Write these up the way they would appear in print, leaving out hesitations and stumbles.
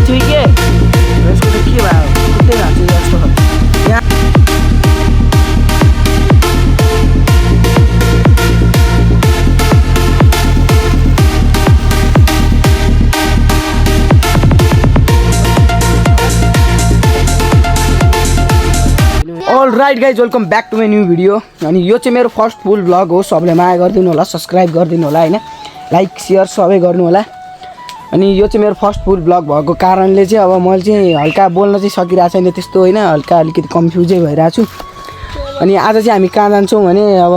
माथि के यसको त के भयो कुट्दै भाँच्यो जस्तो यहाँ all right guys welcome back to my new video अनि यो चाहिँ मेरो फर्स्ट फुल ब्लग हो सबले माया गरिदिनु होला सब्सक्राइब गरिदिनु होला हैन लाइक शेयर सबै गर्नु होला अनि यो चाहिँ मेरो फर्स्ट फुल ब्लग भएको कारणले चाहिँ अब मैले चाहिँ हल्का बोल्न चाहिँ सकिरहेको छैन त्यस्तो हैन हल्का अलिकति कन्फ्युजै भइरहेको छु अनि आज चाहिँ हामी कहाँ जान्छौँ भने अब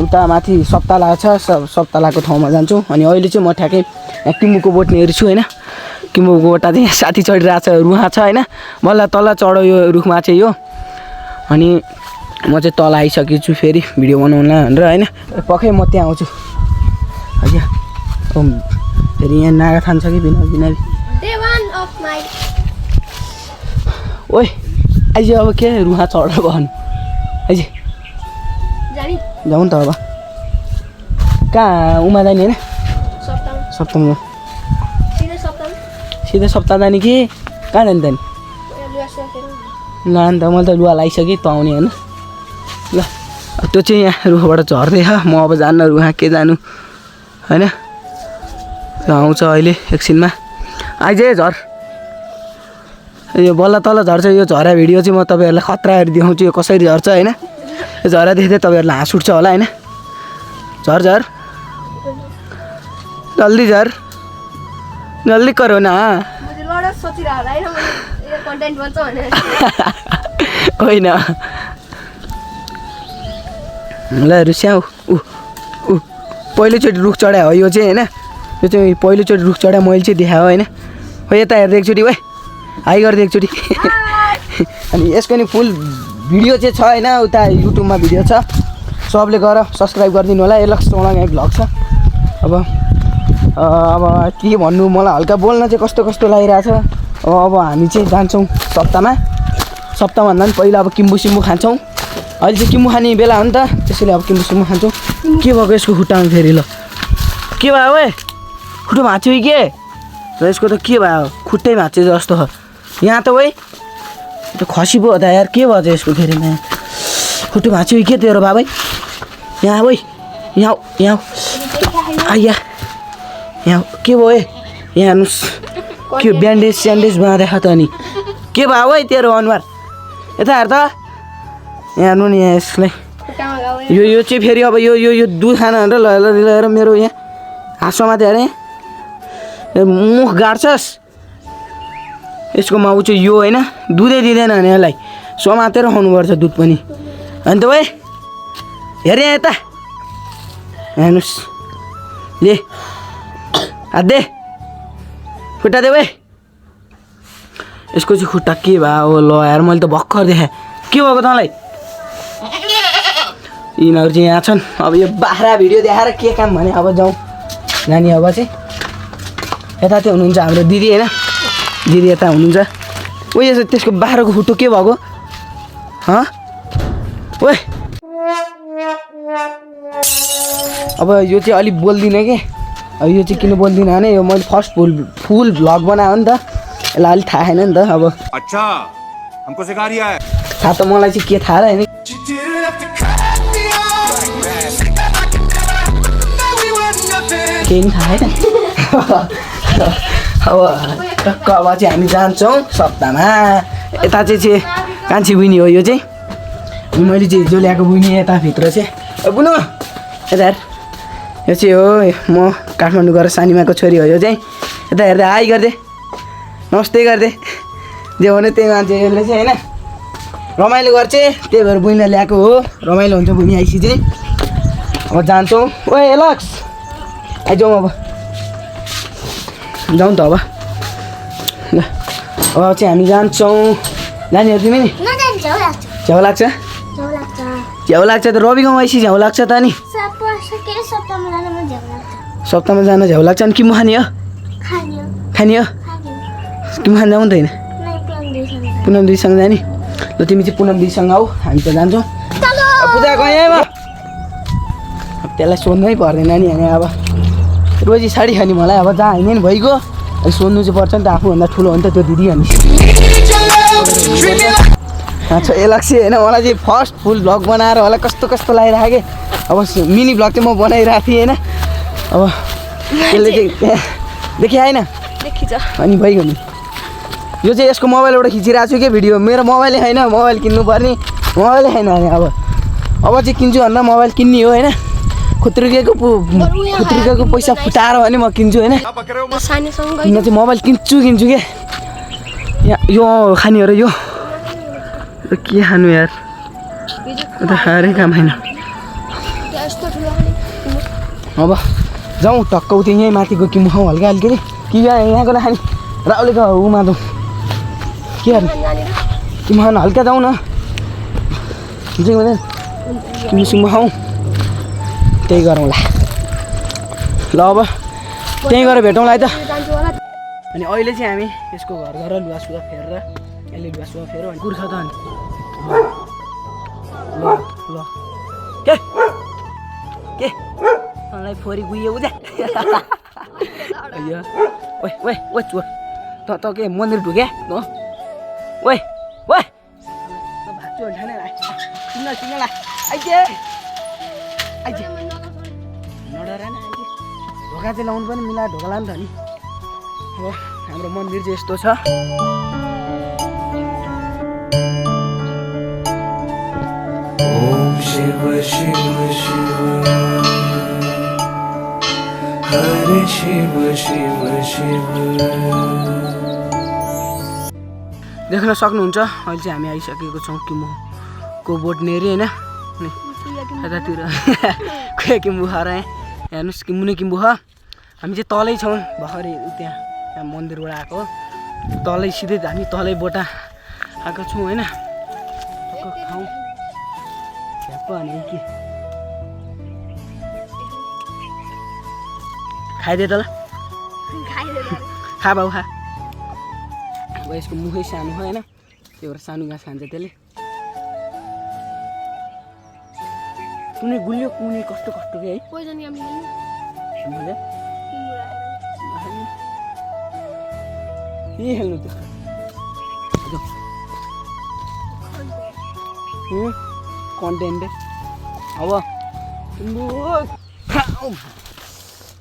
उता माथि सप्ताला छ सप्तालाको ठाउँमा जान्छौँ अनि अहिले चाहिँ म ठ्याक्कै किम्बुको बोट हेर्छु हैन किम्बुको बोटा चाहिँ साथी चढिरहेको छ रुखा छ हैन बल्ल तल चढो यो रुखमा चाहिँ यो अनि म चाहिँ तल आइसकेको छु फेरि भिडियो बनाउनलाई भनेर हैन पक्कै म त्यहाँ आउँछु हजुर फेरि यहाँ नागा थान छ कि बिना ओइ आइज अब के रुखा चढेर भन्नु आइज जाउँ त अब कहाँ उमा जाने होइन सप्तममा सिधै सप्ताह जाने कि कहाँ जाने त ल अन्त मैले त लुगा लगाइसकेँ त आउने होइन ल त्यो चाहिँ यहाँ रुखबाट झर्दैछ म अब जान्न रुखा के जानु होइन आउँछ अहिले एकछिनमा आइज झर यो बल्ल तल झर्छ यो झरा भिडियो चाहिँ म तपाईँहरूलाई खतराहरू देखाउँछु यो कसरी झर्छ होइन यो झरा देख्दै तपाईँहरूलाई हाँस उठ्छ होला होइन झर झर जल्दी झर जल्दी करो न होइन ल रुस्याउ ऊ पहिलोचोटि रुख चढायो हो यो चाहिँ होइन यो चाहिँ पहिलोचोटि रुख चढायो मैले चाहिँ देखायो होइन हो यता हेर्दै एकचोटि है हाई गरिदियो एकचोटि अनि यसको नि फुल भिडियो चाहिँ छ होइन उता युट्युबमा भिडियो छ सबले गएर सब्सक्राइब गरिदिनु होला एलक्स चौलाङ एक भ्लग छ अब के भन्नु मलाई हल्का बोल्न चाहिँ कस्तो कस्तो लागिरहेछ अब हामी चाहिँ जान्छौँ सप्ताहमा भन्दा पनि पहिला अब किम्बु सिम्बु खान्छौँ अहिले चाहिँ किम्बु खाने बेला हो नि त त्यसैले अब किम्बु सिम्बु खान्छौँ के भएको यसको खुट्टामा फेरि ल के भयो ओए खुट्टो भाँच्यो कि के र यसको त के भयो खुट्टै भाँच्यो जस्तो हो यहाँ त ओइ त्यो खसी पो हो त यार के भएछ यसको फेरि यहाँ खुट्टो भाँच्यो कि के तेरो बाबै यहाँ ओइ यहाँ यहाँ आइया यहाँ के भयो है यहाँ हेर्नुहोस् के ब्यान्डेज स्यान्डेज बाँधेको त अनि के भयो है तेरो अनुहार यता हेर त यहाँ हेर्नु नि यहाँ यसलाई यो चाहिँ फेरि अब यो दुध खान भनेर लगेर मेरो यहाँ हाँसोमा थियो अरे मुख गाड्छस् यसको माउ चाहिँ यो होइन दुधै दिँदैन भने यसलाई समातेर खुवाउनुपर्छ दुध पनि अनि त भाइ हेर यहाँ यता हेर्नुहोस् ले हात दे खुट्टा दे भाइ यसको चाहिँ खुट्टा के भयो ल यार मैले त भर्खर देखाएँ के भएको तँलाई यिनीहरू चाहिँ यहाँ छन् अब यो बाख्रा भिडियो देखाएर के काम भने अब जाउँ नानी अब चाहिँ यता चाहिँ हुनुहुन्छ हाम्रो दिदी होइन दिदी यता हुनुहुन्छ उयो त्यसको बाख्राको खुट्टो के भएको ओए अब यो चाहिँ अलिक बोल्दिनँ कि अब यो चाहिँ किन बोल्दिनँ भने यो मैले फर्स्ट फुल भ्लग बनायो नि त यसलाई अलिक थाहा छैन नि त अब अच्छा हमको सिखा रिया है थाहा त मलाई चाहिँ के थाहा होइन केही पनि थाहा छैन अब टक्क अब चाहिँ हामी जान्छौँ सप्ताहमा यता चाहिँ कान्छी बुनी हो यो चाहिँ मैले चाहिँ हिजो ल्याएको बुनी यताभित्र चाहिँ बुनु यता हेर यो चाहिँ हो म काठमाडौँ गएर सानीमाको छोरी हो यो चाहिँ यता हेर्दै हाई गर्दै नमस्ते गर्दै जे भने त्यही मान्छे यसले चाहिँ होइन रमाइलो गर्छ त्यही भएर बुनीलाई ल्याएको हो रमाइलो हुन्छ बुनी आइसी चाहिँ अब जान्छौँ ओ एलक्स आइजाउँ अब जाउँ त अब ल अब चाहिँ हामी जान्छौँ नानीहरू तिमी नि झ्याउ लाग्छ झ्याउ लाग्छ त रवि गाउँ आइसी झ्याउ लाग्छ त नि सप्ताहमा जान झ्याउ लाग्छ अनि किम्बु खाने हो खाने हो किम्बु खान जाउँ त होइन पुनम दिदीसँग जाने ल तिमी चाहिँ पुनम दिदीसँग आऊ हामी त जान्छौँ पूजा गएँ अब त्यसलाई सोध्नै पर्दैन नि होइन अब रोजी साडी खाने मलाई अब जहाँ हिँड्ने नि भइगयो अनि सोध्नु चाहिँ पर्छ नि त आफूभन्दा ठुलो हो नि त त्यो दिदी अनि अच्छा एलक्सी होइन मलाई चाहिँ फर्स्ट फुल भ्लग बनाएर होला कस्तो कस्तो लागिरहेको कि अब मिनी भ्लग चाहिँ म बनाइरहेको थिएँ होइन अब त्यसले चाहिँ देखि आएन अनि भइगयो नि यो चाहिँ यसको मोबाइलबाट खिचिरहेको छु कि भिडियो मेरो मोबाइलै छैन मोबाइल किन्नुपर्ने मोबाइलै छैन अनि अब चाहिँ किन्छु भन्दा मोबाइल किन्ने हो होइन खुत्रुकेको पैसा फुटाएर भने म किन्छु होइन किन चाहिँ मोबाइल किन्छु कि यहाँ यो खाने हो र यो के खानु यार त खाएरै काम छैन अब जाउँ टक्क उति यहीँ माथिको किमु खाउँ हल्का हल्के कि यहाँको नखाने राउलेको उमा जाउँ के गर्नु किमु खानु हल्का जाउँ न किमु सिमु खाउँ त्यही गरौँला ल अब त्यहीँ गएर भेटौँला है त अनि अहिले चाहिँ हामी यसको घर लुगासुगा फेरेर यसले लुगासुगा फेर्यो अनि कुर्छ त अनि ल ल के मलाई फोरी गुइयो उजा ओइ ओइ ओइ चोर त के मन्दिर ढुक्या न ओइ ओइ भाग्छु ठाने किन आइजे नडरा न आइजे ढोका चाहिँ लाउनु पनि मिला ढोका लानु त नि अब हाम्रो मन्दिर चाहिँ यस्तो छ ओम शिव शिव शिव हरे शिव शिव शिव देख्न सक्नुहुन्छ अहिले चाहिँ हामी आइसकेको छौँ किमुको बोट नेरी होइन यतातिर खुया किम्बु खा हेर्नुहोस् किम्बु नै किम्बु ख हामी चाहिँ तलै छौँ भर्खरै त्यहाँ मन्दिरबाट आएको तलै सिधै हामी तलै बोटा आएको छौँ होइन खाउँ झ्याप्प अनि के खाइदिए त ल खा बाउ खा अब यसको मुखै सानो हो होइन त्यही भएर सानो घाँस खान्छ त्यसले कुनै गुलियो कुनै कस्तो कस्तो के है के खेल्नु त्यो कन्टेन्ट अब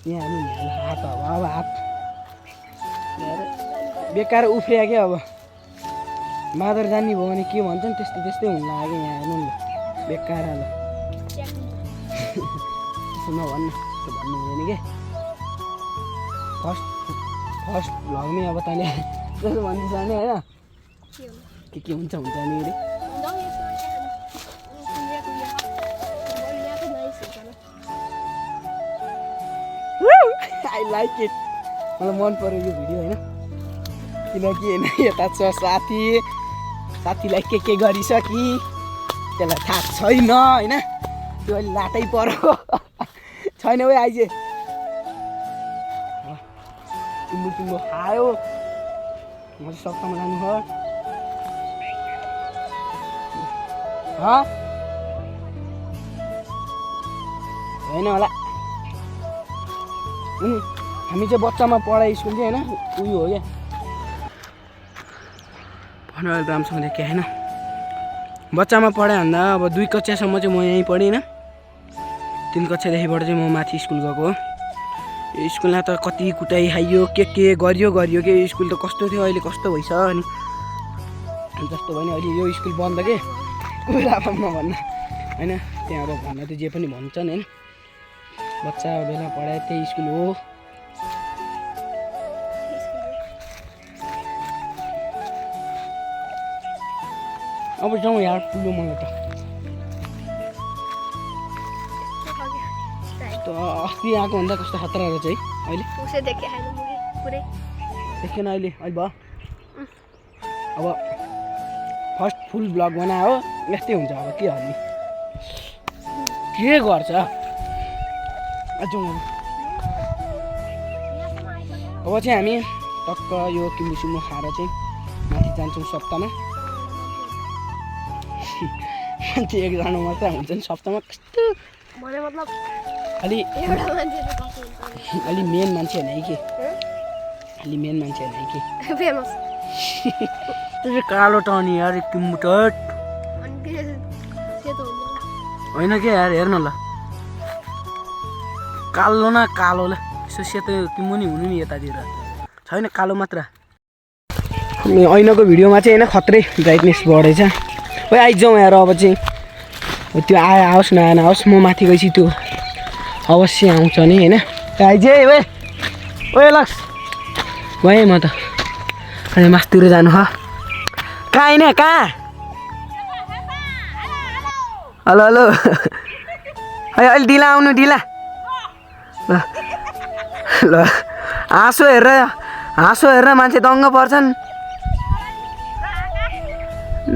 यहाँ हात अब हात बेकार उफ्रिया क्या अब मादर जाने भयो भने के भन्छ नि त्यस्तै त्यस्तै हुन लाग्यो यहाँ हेर्नु नि बेकार हाल त्यसो नभन्नु त्यो भन्नु हुँदैन कि फर्स्ट भ्लगमै अब तैँले त्यसो भन्दैछ भने होइन के हुन्छ नि अरे आई लाइक इट मलाई मन पर्यो यो भिडियो होइन किनकि होइन यता छ साथीलाई के गरिसकि त्यसलाई थाहा छैन होइन त्यो अहिले लाटै पर्यो छैन है आइजे तिम्रो खायो म चाहिँ सप्ताहमा जानु हो होइन होला अनि हामी चाहिँ बच्चामा पढाइ स्कुल चाहिँ होइन उयो हो क्या भन राम्रोसँग देखेँ होइन बच्चामा पढाइ भन्दा अब 2 कक्षासम्म चाहिँ म यहीँ पढेँ होइन 3 कक्षादेखिबाट चाहिँ म माथि स्कुल गएको हो यो स्कुलमा त कति कुटाइ खाइयो के गरियो के स्कुल त कस्तो थियो अहिले कस्तो भइछ अनि जस्तो भयो नि अहिले यो स्कुल बन्द के कुरा नभन्न होइन त्यहाँ अब भन्न त जे पनि भन्छन् होइन बच्चा बेला पढाए त्यही स्कुल हो अब जाउँ यार पुग्यो मलाई त अस्ति आएको भन्दा कस्तो खतरा रहेछ है अहिले देखेन अहिले भयो अब फर्स्ट फुल ब्लग बनायो यस्तै हुन्छ अब के गर्ने के गर्छ जाउँ अब चाहिँ हामी टक्क यो किम्बुसिम्बु खाएर चाहिँ माथि जान्छौँ सप्ताहमा मान्छे एकजना मात्रै हुन्छ नि सप्ताहमा कस्तो अलि मेन मान्छे होइन है कि खालि मेन मान्छे होइन कि फेमस त्यो कालो टर्नी यार किम्मुटट अनि सेतो हुन्छ होइन के यार हेर्न ल कालो न कालो ल यसो सेतो किम्मुनी हुनु नि यतातिर छैन कालो मात्र ऐनाको भिडियोमा चाहिँ होइन खत्रै ब्राइटनेस बढेछ ओइ आइजाउँ यार अब चाहिँ त्यो आओस् नआओस् म माथि गएपछि त्यो अवश्य आउँछ नि होइन आइज ओए ओए लक्स गएँ म त अनि मासतिर जानु ह कहाँ होइन कहाँ हेलो हेलो है अहिले ढिला आउनु ढिला ल ल हाँसो हेरेर मान्छे दङ्ग पर्छन्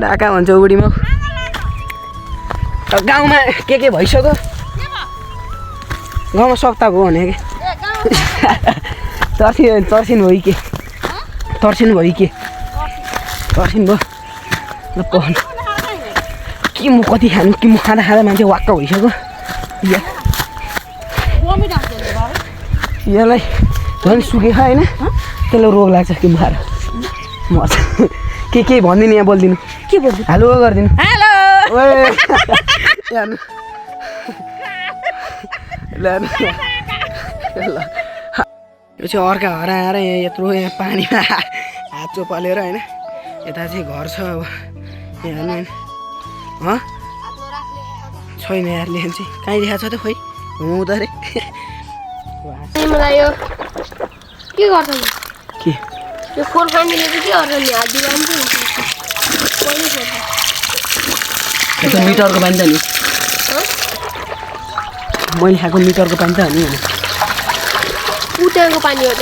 ढाका भन्छ उडीमा गाउँमा के भइसक्यो गाउँमा सक्ताको भने कि तर्सिन भयो कि तर्सिनु भयो कि तर्सिनु भयो ल पहन के म कति खानु कि म खाँदा मान्छे वाक्क भइसक्यो यसलाई झन् सुकेको होइन त्यसलाई रोग लाग्छ कि खाएर मजा के भनिदिनु यहाँ बोलिदिनु के बोल्नु हेलो गरिदिनु हेलो ल यो चाहिँ अर्का हराएर यहाँ यत्रो यहाँ पानीमा हात चोपालेर होइन यता चाहिँ घर छ अब यहाँ होइन छैन यार लेखेन चाहिँ कहीँ देखाएको छ त खोइ हुँदो अरे मलाई यो के गर्छ नि के यो फोन खानेले चाहिँ के गर्छ नि हात दिँदा पनि त्यो त मिटरको पानी त नि मैले खाएको मिटरको पानी त हो नि उटेको पानी हो त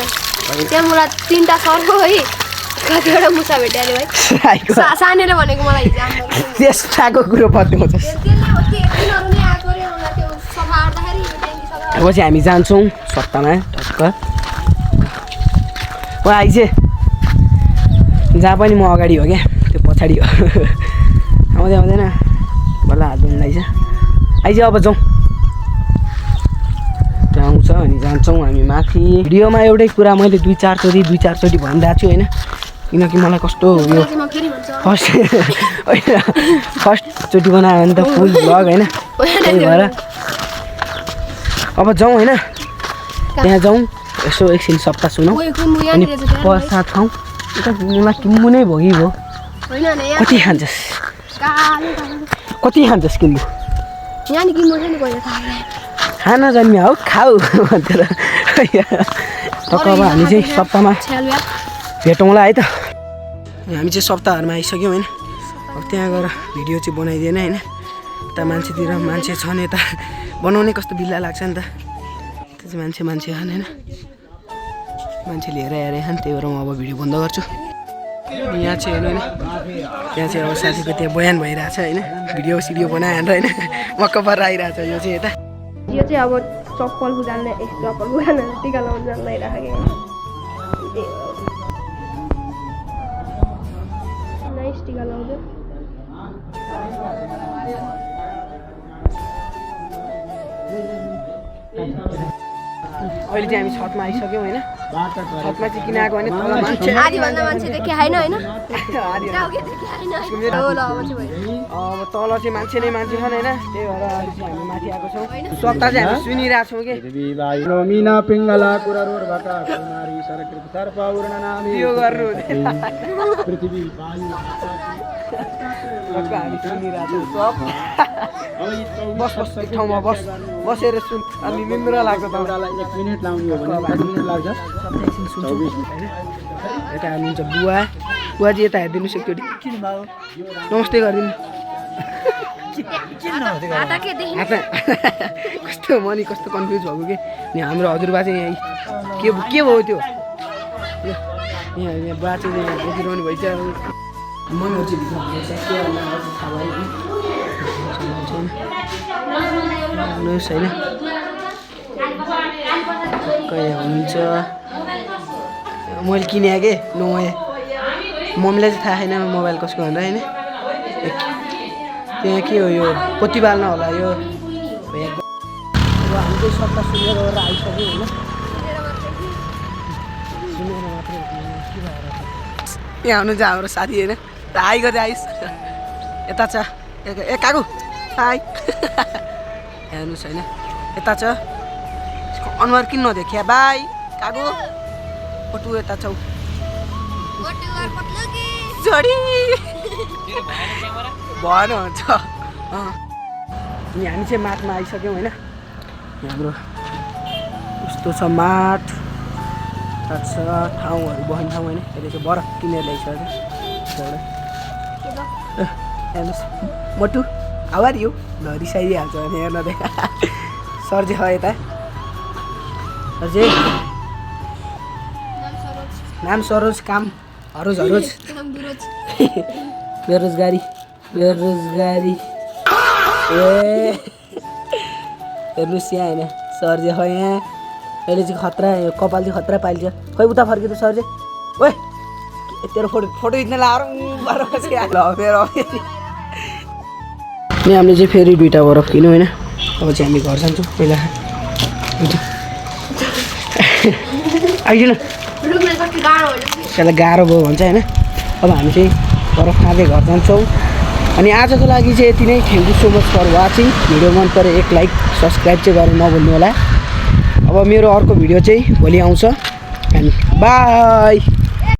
त्यहाँ मलाई 3टा सर्को है कतिवटा मुसा भेट्यो अरे भाइ सानेर भनेको मलाई त्यसको कुरो पत्याउँछ अब चाहिँ हामी जान्छौँ सत्तामा टक्क ओ आइज जहाँ पनि म अगाडि हो क्या त्यो पछाडि हो आउँदैन बल्ल हात धुनु लाग्छ आइज अब जाउँ त्यहाँ आउँछ अनि जान्छौँ हामी माथि भिडियोमा एउटै कुरा मैले 2-4 चोटि भनिरहेको छु होइन किनकि मलाई कस्तो यो फर्स्टचोटि बनायो भने त फुल भ्लग होइन त्यही भएर अब जाउँ होइन त्यहाँ जाउँ यसो एकछिन सप्ताह सुनौँ अनि प्रसाद खाउँ मलाई किम्बु नै भयो कि भयो कति खान्छस् किम्बु खान जन्मिया हौ खाऊ भनेर टक्क अब हामी चाहिँ सप्ताहमा भेटौँला है त हामी चाहिँ सप्ताहहरूमा आइसक्यौँ होइन अब त्यहाँ गएर भिडियो चाहिँ बनाइदिएन होइन यता मान्छे छन् यता बनाउने कस्तो बिल्ला लाग्छ नि त त्यो चाहिँ मान्छे छन् होइन मान्छेले हेरेर खान् त्यही भएर म अब भिडियो बन्द गर्छु यहाँ चाहिँ हेर्नु होइन त्यहाँ चाहिँ अब साथीको त्यहाँ बयान भइरहेछ होइन भिडियो बनाएर होइन मक्क पर आइरहेछ यो चाहिँ यता यो चाहिँ अब चप्पल बुझाल्ने टिका लाउनु जान लागिरहेको नाइस टिका लाउँछ अहिले चाहिँ हामी छतमा आइसक्यौँ होइन छतमा चाहिँ किन आएको भने तल मान्छे आधीभन्दा मान्छे देखे होइन होइन अब तल चाहिँ मान्छे नै मान्छे छन् होइन त्यही भएर अहिले चाहिँ हामी माथि आएको छौँ सप्ताह चाहिँ हामी सुनिरहेको छौँ कि मीना पिङ्गला कुरारुर्भका कुमारी सरकृत सर्पपूर्ण नामी यो गर्नु पृथ्वी वायु हामी सुनिरहेको छौँ बस एक ठाउँमा बसेर सुन अनि निन्द्रा लाग्छ एउटालाई 1 मिनेट लाउने हो भने 10 मिनेट लाग्छ एकछिन सुन्छौँ यता हाल्नुहुन्छ बुवा चाहिँ यता हेरिदिनु एकचोटि नमस्ते गरिदिनु कस्तो मनी कस्तो कन्फ्युज भएको कि अनि हाम्रो हजुरबा चाहिँ यहाँ के भयो त्यो यहाँ बुवा चाहिँ यहाँ बोकिरहनु भएछ मन चाहिँ भित्र के भन्नुहोस् होइन कहाँ हुनुहुन्छ मैले किने कि नयाँ मम्मीलाई चाहिँ थाहा छैन मोबाइल कसको भनेर होइन त्यहाँ के हो यो पोती बाल्न होला यो अब हामी चाहिँ सट्टा सुनेर आइसक्यो होइन सुनेर मात्रै यहाँ हुनुहुन्छ हाम्रो साथी होइन र हाई गर्दै आइस यता छ ए काकु हाई यहाँ हेर्नुहोस् होइन यता छ यसको अनुहार किन नदेखिया बाई काकु फोटो यता छौ जोडी भएन हुन्छ अनि हामी चाहिँ माटमा आइसक्यौँ होइन हाम्रो यस्तो छ माट छ ठाउँहरू बस्ने ठाउँ होइन यसले चाहिँ बरफ किनेर ल्याइसक्यो हेर्नुहोस् मोटु आवार यो ल रिसाइदिइहाल्छ भने हेर्न दे सर चाहिँ हो यता सर चाहिँ नाम सरोज काम हरोज बेरोजगारी ए हेर्नुहोस् यहाँ होइन सर चाहिँ हो यहाँ अहिले चाहिँ खतरा कपाल चाहिँ खतरा पाइन्छ खोइ उता फर्किँदै सर चाहिँ ओए तेरो फोटो खिच्न लाएर अनि हामीले चाहिँ फेरि 2टा बरफ किन्यौँ होइन अब चाहिँ हामी घर जान्छौँ पहिला आइदिनु त्यसलाई गाह्रो भयो भन्छ होइन अब हामी चाहिँ बरफ खाँदै घर जान्छौँ अनि आजको लागि चाहिँ यति नै thank you so much for watching video मन पऱ्यो एक लाइक सब्सक्राइब चाहिँ गर्नु नभुल्नु होला अब मेरो अर्को भिडियो चाहिँ भोलि आउँछ एन्ड बाई